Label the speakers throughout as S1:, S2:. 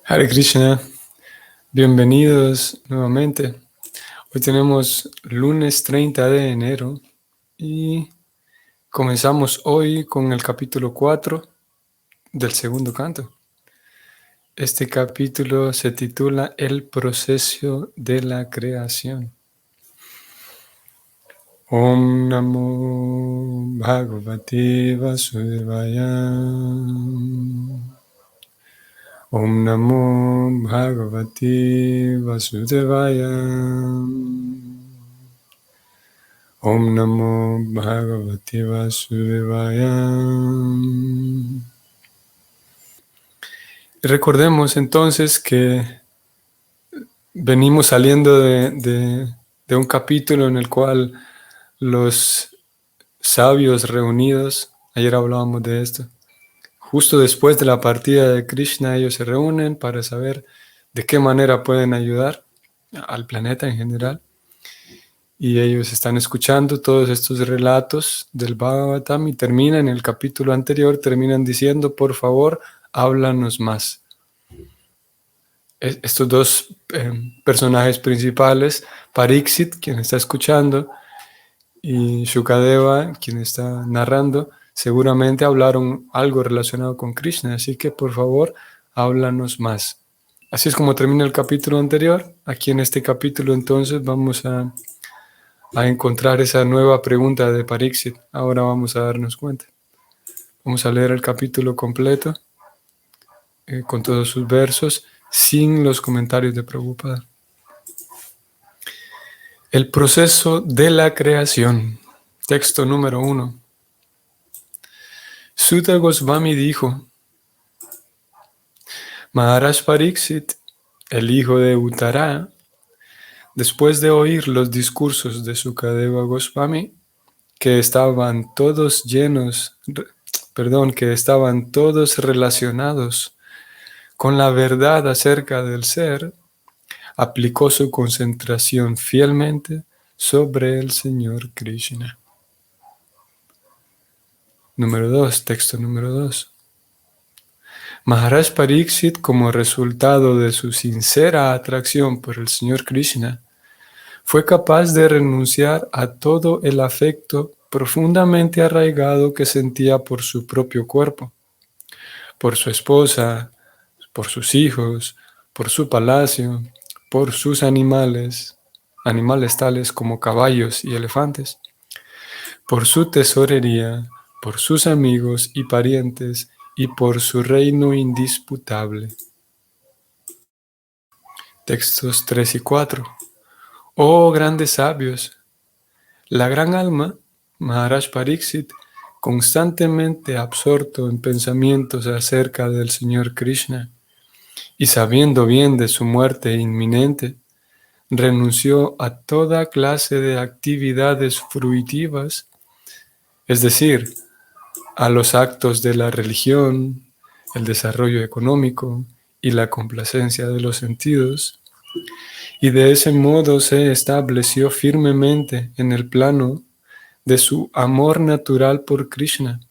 S1: Hare Krishna, bienvenidos nuevamente. Hoy tenemos lunes 30 de enero y comenzamos hoy con el capítulo 4 del segundo canto. Este capítulo se titula El proceso de la creación. Om Namo Bhagavate Vasudevaya. Om Namo Bhagavate Vasudevaya. Om Namo Bhagavate Vasudevaya. Recordemos entonces que venimos saliendo de un capítulo en el cual los sabios reunidos, ayer hablábamos de esto, justo después de la partida de Krishna, ellos se reúnen para saber de qué manera pueden ayudar al planeta en general. Y ellos están escuchando todos estos relatos del Bhagavatam y terminan, en el capítulo anterior, terminan diciendo, por favor, háblanos más. Estos dos personajes principales, Pariksit, quien está escuchando, y Shukadeva, quien está narrando, seguramente hablaron algo relacionado con Krishna, así que por favor, háblanos más. Así es como termina el capítulo anterior. Aquí en este capítulo entonces vamos a encontrar esa nueva pregunta de Pariksit. Ahora vamos a darnos cuenta. Vamos a leer el capítulo completo con todos sus versos, sin los comentarios de Prabhupada. El proceso de la creación. Texto número 1. Sutta Goswami dijo: Maharaj Pariksit, el hijo de Uttara, después de oír los discursos de Sukadeva Goswami, que estaban todos relacionados con la verdad acerca del ser, aplicó su concentración fielmente sobre el Señor Krishna. Número 2, texto número 2. Maharaj Pariksit, como resultado de su sincera atracción por el Señor Krishna, fue capaz de renunciar a todo el afecto profundamente arraigado que sentía por su propio cuerpo, por su esposa, por sus hijos, por su palacio, por sus animales tales como caballos y elefantes, por su tesorería, por sus amigos y parientes y por su reino indisputable. Textos 3 y 4. Oh grandes sabios, la gran alma, Maharaj Pariksit, constantemente absorto en pensamientos acerca del Señor Krishna y sabiendo bien de su muerte inminente, renunció a toda clase de actividades fruitivas, es decir, a los actos de la religión, el desarrollo económico y la complacencia de los sentidos, y de ese modo se estableció firmemente en el plano de su amor natural por Krishna,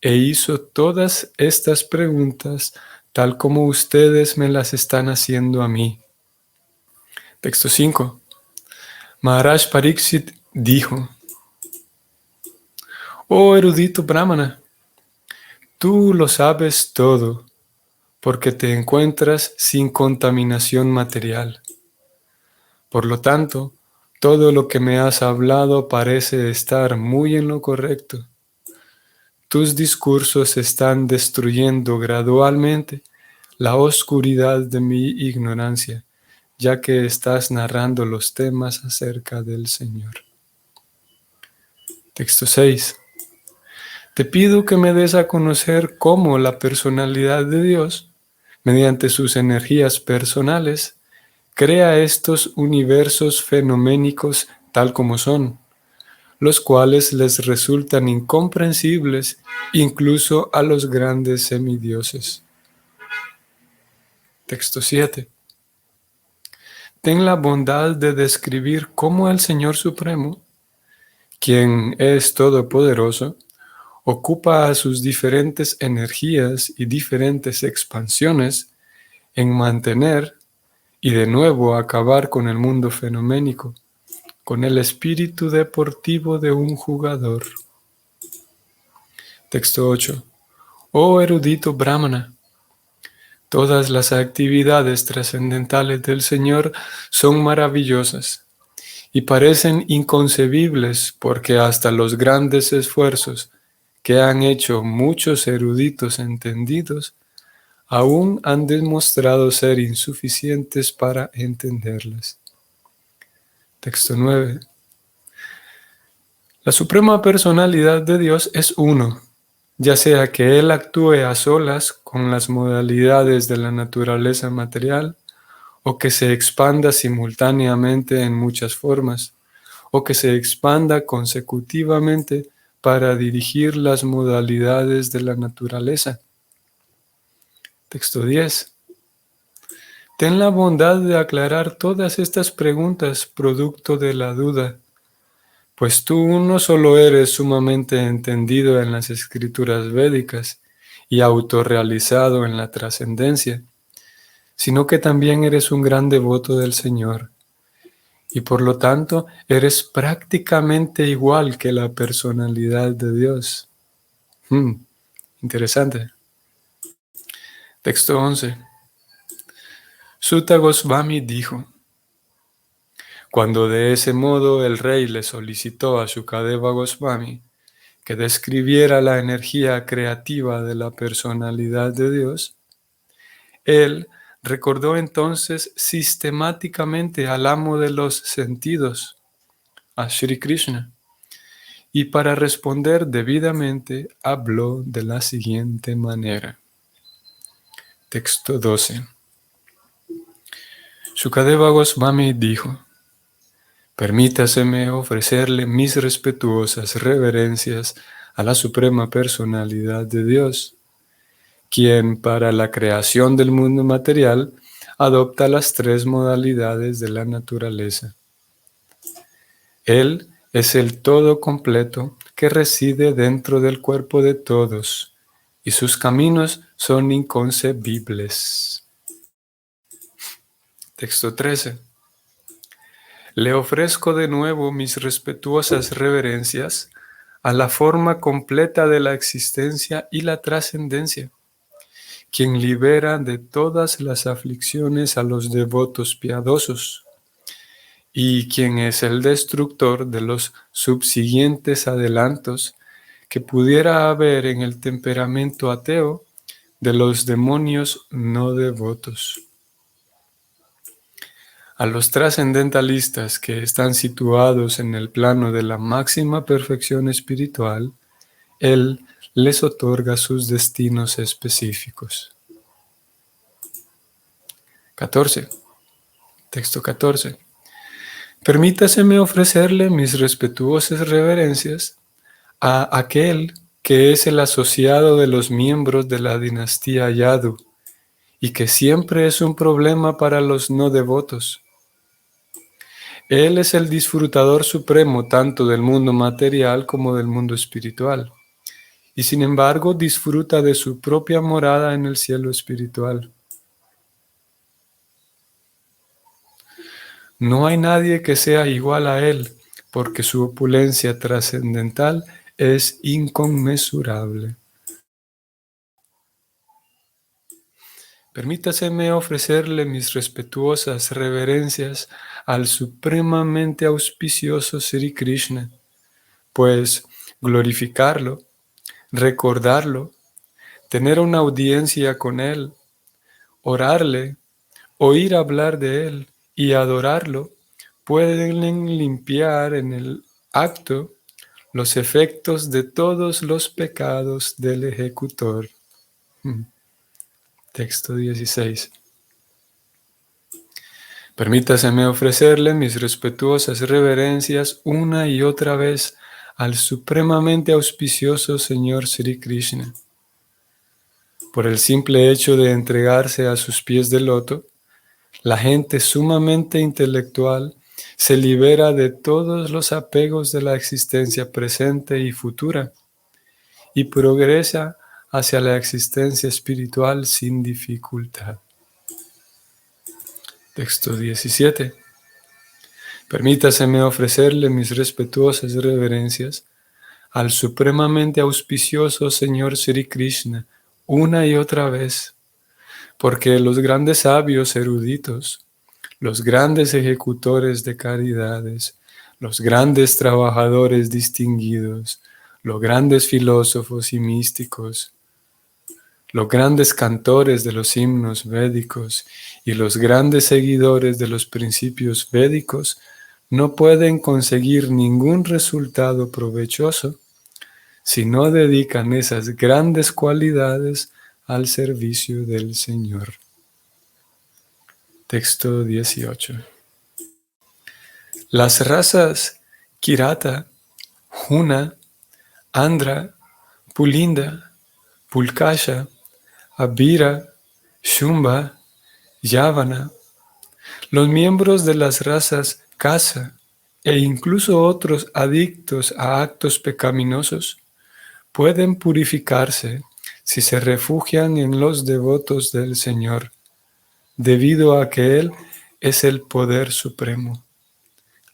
S1: e hizo todas estas preguntas tal como ustedes me las están haciendo a mí. Texto 5. Maharaj Pariksit dijo: Oh erudito Brahmana, tú lo sabes todo, porque te encuentras sin contaminación material. Por lo tanto, todo lo que me has hablado parece estar muy en lo correcto. Tus discursos están destruyendo gradualmente la oscuridad de mi ignorancia, ya que estás narrando los temas acerca del Señor. Texto 6. Te pido que me des a conocer cómo la personalidad de Dios, mediante sus energías personales, crea estos universos fenoménicos tal como son, los cuales les resultan incomprensibles incluso a los grandes semidioses. Texto 7. Ten la bondad de describir cómo el Señor Supremo, quien es todopoderoso, ocupa a sus diferentes energías y diferentes expansiones en mantener y de nuevo acabar con el mundo fenoménico, con el espíritu deportivo de un jugador. Texto 8. Oh erudito Brahmana, todas las actividades trascendentales del Señor son maravillosas y parecen inconcebibles porque hasta los grandes esfuerzos que han hecho muchos eruditos entendidos aún han demostrado ser insuficientes para entenderlas. Texto 9. La suprema personalidad de Dios es uno, ya sea que Él actúe a solas con las modalidades de la naturaleza material, o que se expanda simultáneamente en muchas formas, o que se expanda consecutivamente para dirigir las modalidades de la naturaleza. Texto 10. Ten la bondad de aclarar todas estas preguntas producto de la duda, pues tú no solo eres sumamente entendido en las escrituras védicas y autorrealizado en la trascendencia, sino que también eres un gran devoto del Señor, y por lo tanto eres prácticamente igual que la personalidad de Dios. Interesante. Texto 11. Sutta Goswami dijo: cuando de ese modo el rey le solicitó a Shukadeva Goswami que describiera la energía creativa de la personalidad de Dios, él recordó entonces sistemáticamente al amo de los sentidos, a Sri Krishna, y para responder debidamente habló de la siguiente manera. Texto 12. Shukadeva Goswami dijo: permítaseme ofrecerle mis respetuosas reverencias a la Suprema Personalidad de Dios, quien para la creación del mundo material adopta las tres modalidades de la naturaleza. Él es el todo completo que reside dentro del cuerpo de todos, y sus caminos son inconcebibles. Texto 13. Le ofrezco de nuevo mis respetuosas reverencias a la forma completa de la existencia y la trascendencia, quien libera de todas las aflicciones a los devotos piadosos, y quien es el destructor de los subsiguientes adelantos que pudiera haber en el temperamento ateo de los demonios no devotos. A los trascendentalistas que están situados en el plano de la máxima perfección espiritual, Él les otorga sus destinos específicos. 14. Texto 14. Permítaseme ofrecerle mis respetuosas reverencias a aquel que es el asociado de los miembros de la dinastía Yadu y que siempre es un problema para los no devotos. Él es el disfrutador supremo tanto del mundo material como del mundo espiritual, y sin embargo disfruta de su propia morada en el cielo espiritual. No hay nadie que sea igual a él, porque su opulencia trascendental es inconmensurable. Permítaseme ofrecerle mis respetuosas reverencias al supremamente auspicioso Sri Krishna, pues glorificarlo, recordarlo, tener una audiencia con él, orarle, oír hablar de él y adorarlo pueden limpiar en el acto los efectos de todos los pecados del ejecutor. Texto 16. Permítaseme ofrecerle mis respetuosas reverencias una y otra vez al supremamente auspicioso Señor Sri Krishna. Por el simple hecho de entregarse a sus pies de loto, la gente sumamente intelectual se libera de todos los apegos de la existencia presente y futura y progresa hacia la existencia espiritual sin dificultad. Texto 17. Permítaseme ofrecerle mis respetuosas reverencias al supremamente auspicioso Señor Sri Krishna una y otra vez, porque los grandes sabios eruditos, los grandes ejecutores de caridades, los grandes trabajadores distinguidos, los grandes filósofos y místicos, los grandes cantores de los himnos védicos y los grandes seguidores de los principios védicos no pueden conseguir ningún resultado provechoso si no dedican esas grandes cualidades al servicio del Señor. Texto 18. Las razas Kirata, Juna, Andhra, Pulinda, Pulkasha, Abhira, Shumba, Yavana, los miembros de las razas Kasa e incluso otros adictos a actos pecaminosos pueden purificarse si se refugian en los devotos del Señor, debido a que Él es el poder supremo.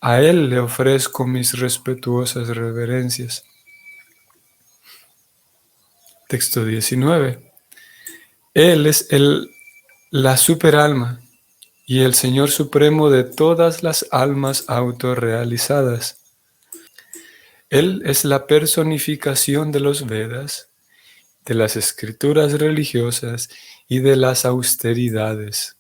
S1: A Él le ofrezco mis respetuosas reverencias. Texto 19. Él es la superalma y el Señor supremo de todas las almas autorrealizadas. Él es la personificación de los Vedas, de las escrituras religiosas y de las austeridades.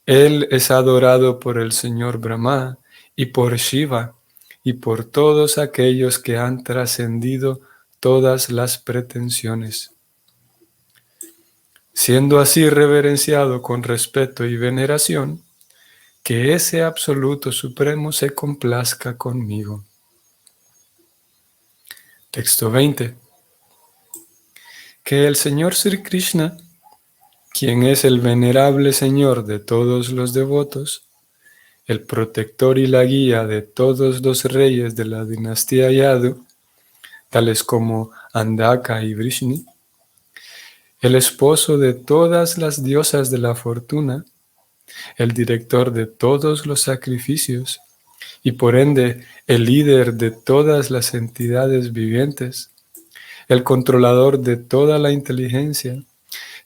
S1: Él es adorado por el Señor Brahma y por Shiva y por todos aquellos que han trascendido todas las pretensiones. Siendo así reverenciado con respeto y veneración, que ese absoluto supremo se complazca conmigo. Texto 20. Que el Señor Sri Krishna, quien es el venerable Señor de todos los devotos, el protector y la guía de todos los reyes de la dinastía Yadu, tales como Andaka y Vrishni, el esposo de todas las diosas de la fortuna, el director de todos los sacrificios y por ende el líder de todas las entidades vivientes, el controlador de toda la inteligencia,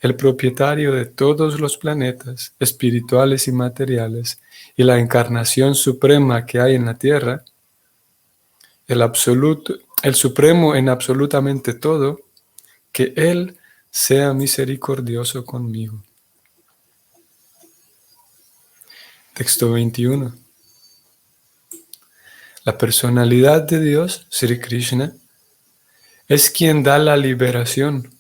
S1: el propietario de todos los planetas espirituales y materiales y la encarnación suprema que hay en la tierra, el supremo en absolutamente todo, que Él sea misericordioso conmigo. Texto 21. La personalidad de Dios, Sri Krishna, es quien da la liberación.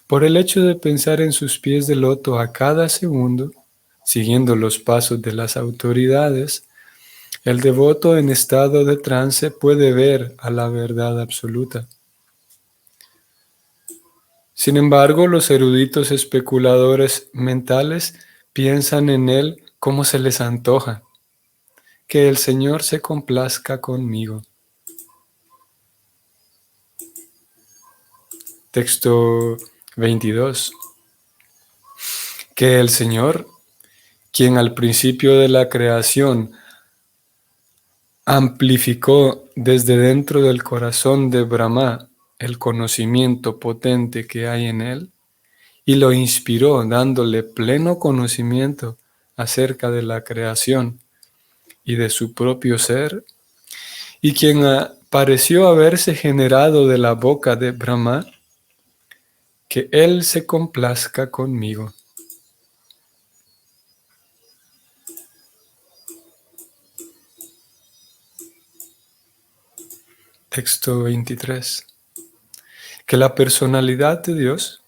S1: Por el hecho de pensar en sus pies de loto a cada segundo, siguiendo los pasos de las autoridades, el devoto en estado de trance puede ver a la verdad absoluta. Sin embargo, los eruditos especuladores mentales piensan en él como se les antoja. Que el Señor se complazca conmigo. Texto 22. Que el Señor, quien al principio de la creación amplificó desde dentro del corazón de Brahma el conocimiento potente que hay en él, y lo inspiró dándole pleno conocimiento acerca de la creación y de su propio ser, y quien pareció haberse generado de la boca de Brahma, que Él se complazca conmigo. Texto 23. Que la personalidad de Dios,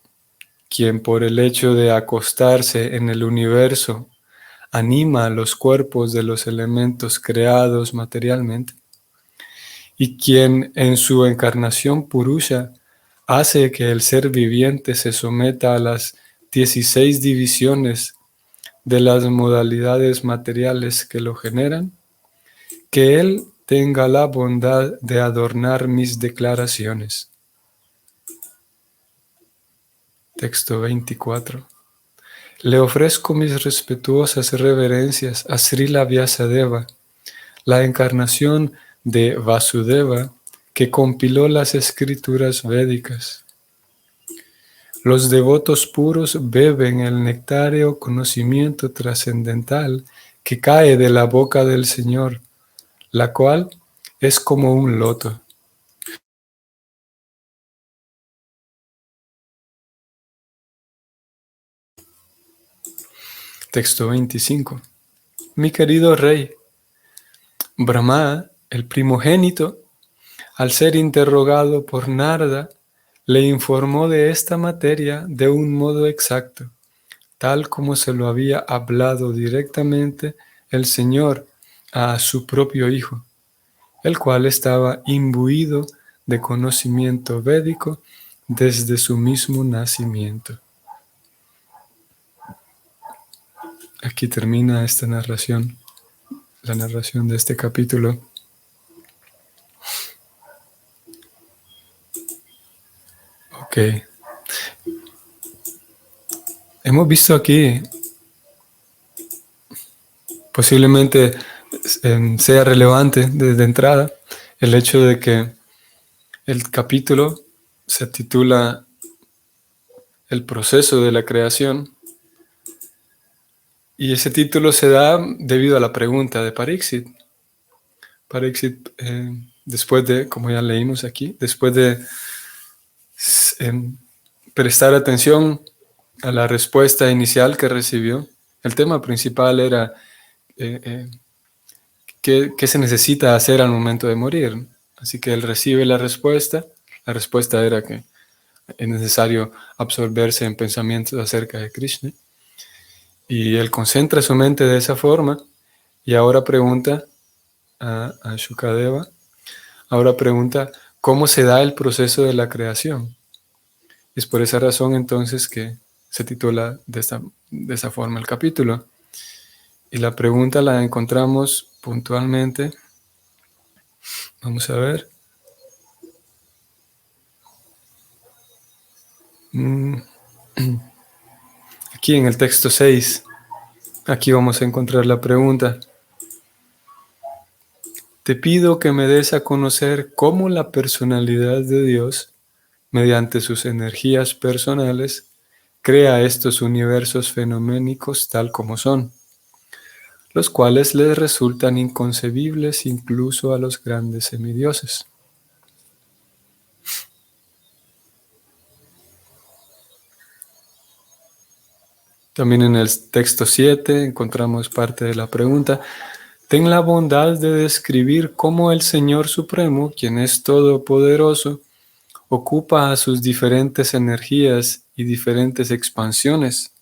S1: quien por el hecho de acostarse en el universo anima los cuerpos de los elementos creados materialmente, y quien en su encarnación Purusha hace que el ser viviente se someta a las 16 divisiones de las modalidades materiales que lo generan, que Él tenga la bondad de adornar mis declaraciones. Texto 24. Le ofrezco mis respetuosas reverencias a Srila Vyasadeva, la encarnación de Vasudeva que compiló las escrituras védicas. Los devotos puros beben el nectario conocimiento trascendental que cae de la boca del Señor, la cual es como un loto. Texto 25. Mi querido rey, Brahma, el primogénito, al ser interrogado por Narada, le informó de esta materia de un modo exacto, tal como se lo había hablado directamente el Señor a su propio hijo, el cual estaba imbuido de conocimiento védico desde su mismo nacimiento. Aquí termina esta narración, la narración de este capítulo. Ok. Hemos visto aquí, posiblemente sea relevante desde entrada, el hecho de que el capítulo se titula El proceso de la creación, y ese título se da debido a la pregunta de Pariksit. Pariksit, después de, como ya leímos aquí, después de prestar atención a la respuesta inicial que recibió, el tema principal era ¿qué se necesita hacer al momento de morir? Así que él recibe la respuesta era que es necesario absorberse en pensamientos acerca de Krishna, y él concentra su mente de esa forma, y ahora pregunta a Shukadeva, ¿cómo se da el proceso de la creación? Es por esa razón entonces que se titula de esa forma el capítulo. Y la pregunta la encontramos puntualmente. Vamos a ver. Aquí en el texto 6, aquí vamos a encontrar la pregunta. Te pido que me des a conocer cómo la personalidad de Dios, mediante sus energías personales, crea estos universos fenoménicos tal como son, los cuales les resultan inconcebibles incluso a los grandes semidioses. También en el texto 7 encontramos parte de la pregunta. Ten la bondad de describir cómo el Señor Supremo, quien es todopoderoso, ocupa a sus diferentes energías y diferentes expansiones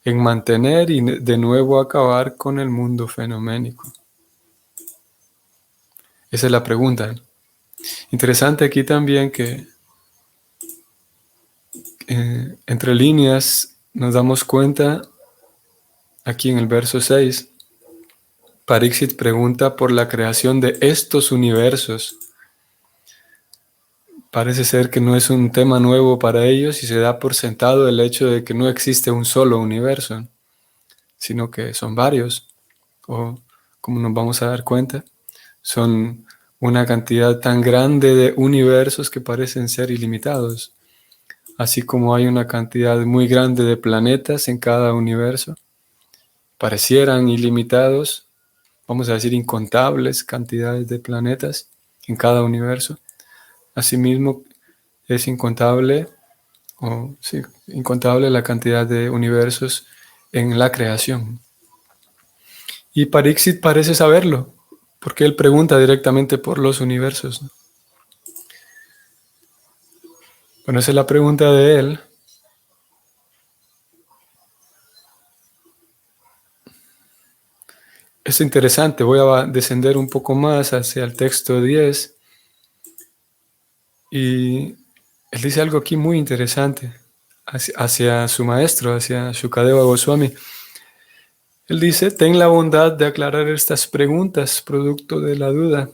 S1: en mantener y de nuevo acabar con el mundo fenoménico. Esa es la pregunta. Interesante aquí también que entre líneas nos damos cuenta, aquí en el verso 6, Pariksit pregunta por la creación de estos universos. Parece ser que no es un tema nuevo para ellos y se da por sentado el hecho de que no existe un solo universo, sino que son varios, o como nos vamos a dar cuenta, son una cantidad tan grande de universos que parecen ser ilimitados, así como hay una cantidad muy grande de planetas en cada universo, parecieran ilimitados, vamos a decir incontables cantidades de planetas en cada universo. Asimismo, es incontable la cantidad de universos en la creación. Y Pariksit parece saberlo, porque él pregunta directamente por los universos. Bueno, esa es la pregunta de él. Es interesante, voy a descender un poco más hacia el texto 10, y él dice algo aquí muy interesante hacia su maestro, hacia Shukadeva Goswami. Él dice, ten la bondad de aclarar estas preguntas producto de la duda,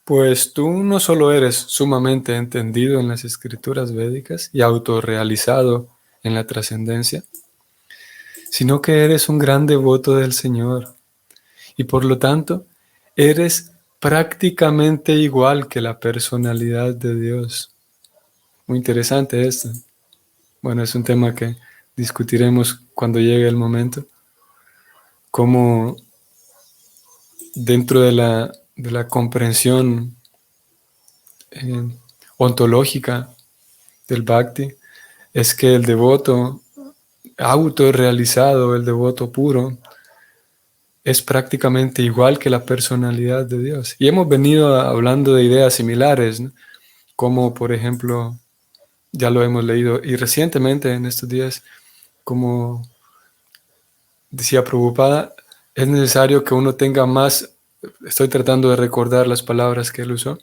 S1: pues tú no solo eres sumamente entendido en las escrituras védicas y autorrealizado en la trascendencia, sino que eres un gran devoto del Señor y por lo tanto eres prácticamente igual que la personalidad de Dios. Muy interesante esto. Bueno, es un tema que discutiremos cuando llegue el momento, cómo dentro de la comprensión eh, ontológica del Bhakti, es que el devoto autorrealizado, el devoto puro, es prácticamente igual que la personalidad de Dios. Y hemos venido hablando de ideas similares, ¿no? Como por ejemplo, ya lo hemos leído, y recientemente en estos días, como decía Prabhupada, es necesario que uno tenga más, estoy tratando de recordar las palabras que él usó,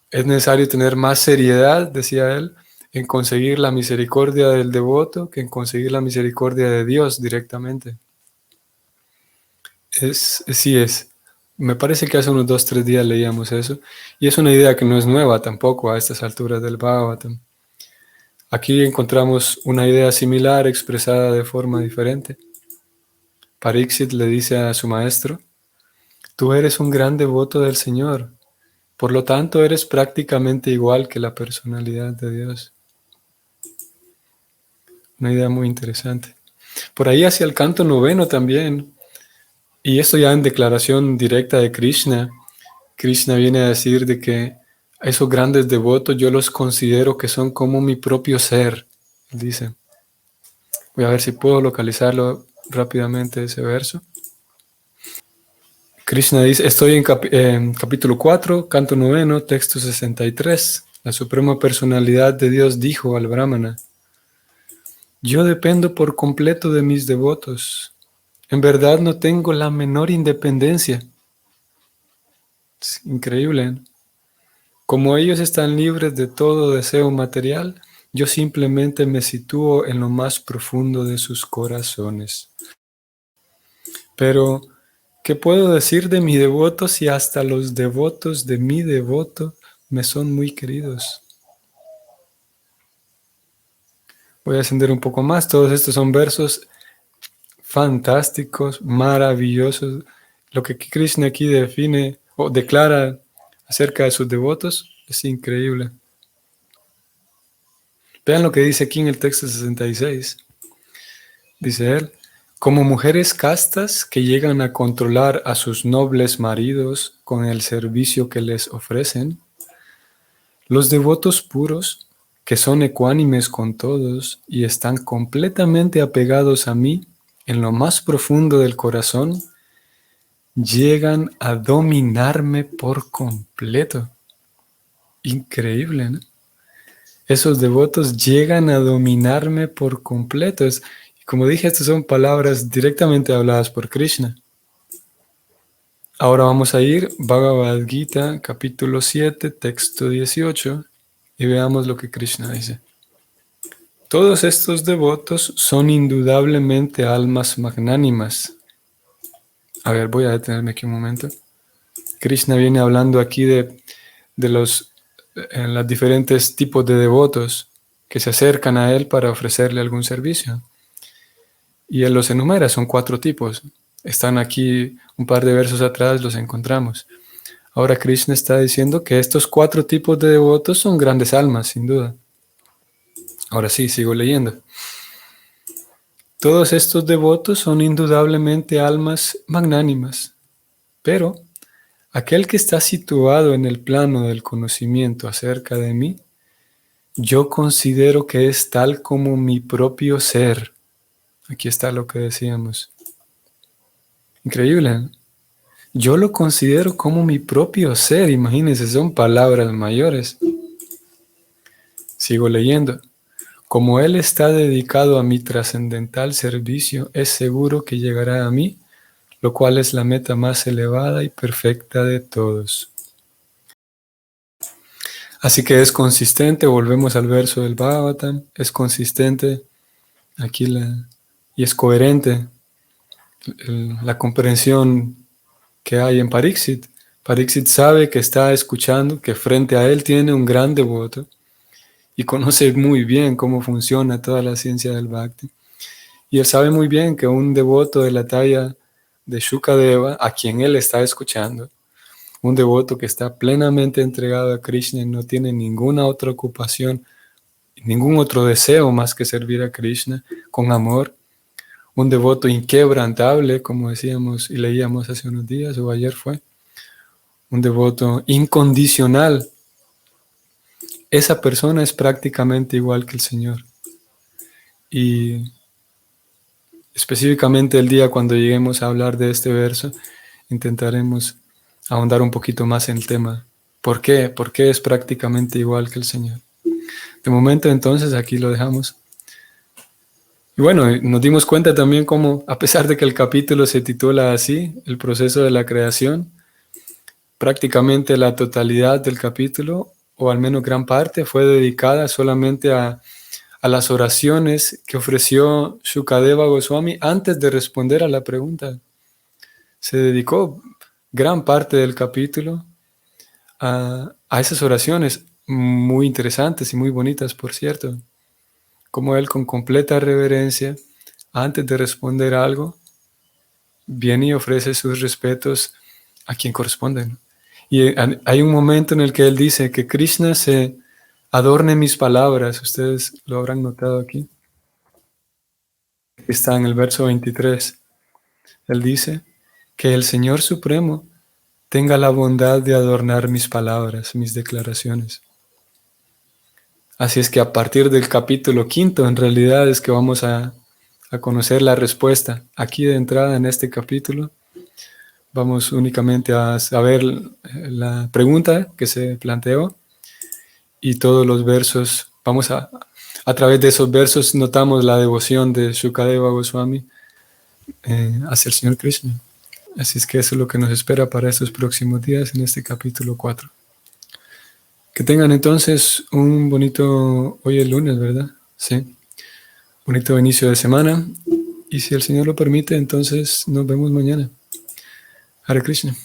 S1: es necesario tener más seriedad, decía él, en conseguir la misericordia del devoto que en conseguir la misericordia de Dios directamente. Sí es. Me parece que hace unos 2, 3 días leíamos eso. Y es una idea que no es nueva tampoco a estas alturas del Bhagavatam. Aquí encontramos una idea similar expresada de forma diferente. Pariksit le dice a su maestro, tú eres un gran devoto del Señor, por lo tanto eres prácticamente igual que la personalidad de Dios. Una idea muy interesante. Por ahí hacia el canto noveno también, y esto ya en declaración directa de Krishna, Krishna viene a decir de que a esos grandes devotos yo los considero que son como mi propio ser. Él dice, voy a ver si puedo localizarlo rápidamente ese verso. Krishna dice, estoy en capítulo 4, canto noveno, texto 63. La suprema personalidad de Dios dijo al Brahmana, yo dependo por completo de mis devotos. En verdad no tengo la menor independencia. Es increíble, ¿no? Como ellos están libres de todo deseo material, yo simplemente me sitúo en lo más profundo de sus corazones. Pero, ¿qué puedo decir de mi devoto si hasta los devotos de mi devoto me son muy queridos? Voy a ascender un poco más. Todos estos son versos fantásticos, maravillosos. Lo que Krishna aquí define o declara acerca de sus devotos es increíble. Vean lo que dice aquí en el texto 66. Dice él, como mujeres castas que llegan a controlar a sus nobles maridos con el servicio que les ofrecen, los devotos puros, que son ecuánimes con todos y están completamente apegados a mí en lo más profundo del corazón, llegan a dominarme por completo. Increíble, ¿no? Esos devotos llegan a dominarme por completo. Como dije, estas son palabras directamente habladas por Krishna. Ahora vamos a ir Bhagavad Gita, capítulo 7, texto 18, y veamos lo que Krishna dice. Todos estos devotos son indudablemente almas magnánimas. A ver, voy a detenerme aquí un momento. Krishna viene hablando aquí de los diferentes tipos de devotos que se acercan a él para ofrecerle algún servicio. Y él los enumera, son 4 tipos. Están aquí un par de versos atrás, los encontramos. Ahora Krishna está diciendo que estos 4 tipos de devotos son grandes almas, sin duda. Ahora sí, sigo leyendo. Todos estos devotos son indudablemente almas magnánimas, pero aquel que está situado en el plano del conocimiento acerca de mí, yo considero que es tal como mi propio ser. Aquí está lo que decíamos. Increíble, ¿no? Yo lo considero como mi propio ser, imagínense, son palabras mayores. Sigo leyendo. Como él está dedicado a mi trascendental servicio, es seguro que llegará a mí, lo cual es la meta más elevada y perfecta de todos. Así que es consistente, volvemos al verso del Bhagavatam, es consistente aquí y es coherente la comprensión que hay en Pariksit. Pariksit sabe que está escuchando, que frente a él tiene un gran devoto y conoce muy bien cómo funciona toda la ciencia del Bhakti. Y él sabe muy bien que un devoto de la talla de Shukadeva, a quien él está escuchando, un devoto que está plenamente entregado a Krishna y no tiene ninguna otra ocupación, ningún otro deseo más que servir a Krishna con amor, un devoto inquebrantable, como decíamos y leíamos hace unos días o ayer fue, un devoto incondicional. Esa persona es prácticamente igual que el Señor. Y específicamente el día cuando lleguemos a hablar de este verso, intentaremos ahondar un poquito más en el tema. ¿Por qué? ¿Por qué es prácticamente igual que el Señor? De momento entonces aquí lo dejamos. Y bueno, nos dimos cuenta también cómo, a pesar de que el capítulo se titula así, el proceso de la creación, prácticamente la totalidad del capítulo, o al menos gran parte, fue dedicada solamente a las oraciones que ofreció Shukadeva Goswami antes de responder a la pregunta. Se dedicó gran parte del capítulo a esas oraciones muy interesantes y muy bonitas, por cierto. Como él con completa reverencia, antes de responder algo, viene y ofrece sus respetos a quien corresponden. Y hay un momento en el que él dice que Krishna se adorne mis palabras. Ustedes lo habrán notado aquí. Está en el verso 23. Él dice que el Señor Supremo tenga la bondad de adornar mis palabras, mis declaraciones. Así es que a partir del capítulo 5, en realidad es que vamos a conocer la respuesta. Aquí de entrada en este capítulo vamos únicamente a saber la pregunta que se planteó y todos los versos. A través de esos versos notamos la devoción de Shukadeva Goswami hacia el Señor Krishna. Así es que eso es lo que nos espera para estos próximos días en este capítulo 4. Que tengan entonces un bonito, hoy es lunes, ¿verdad? Sí. Bonito inicio de semana. Y si el Señor lo permite, entonces nos vemos mañana. Hare Krishna.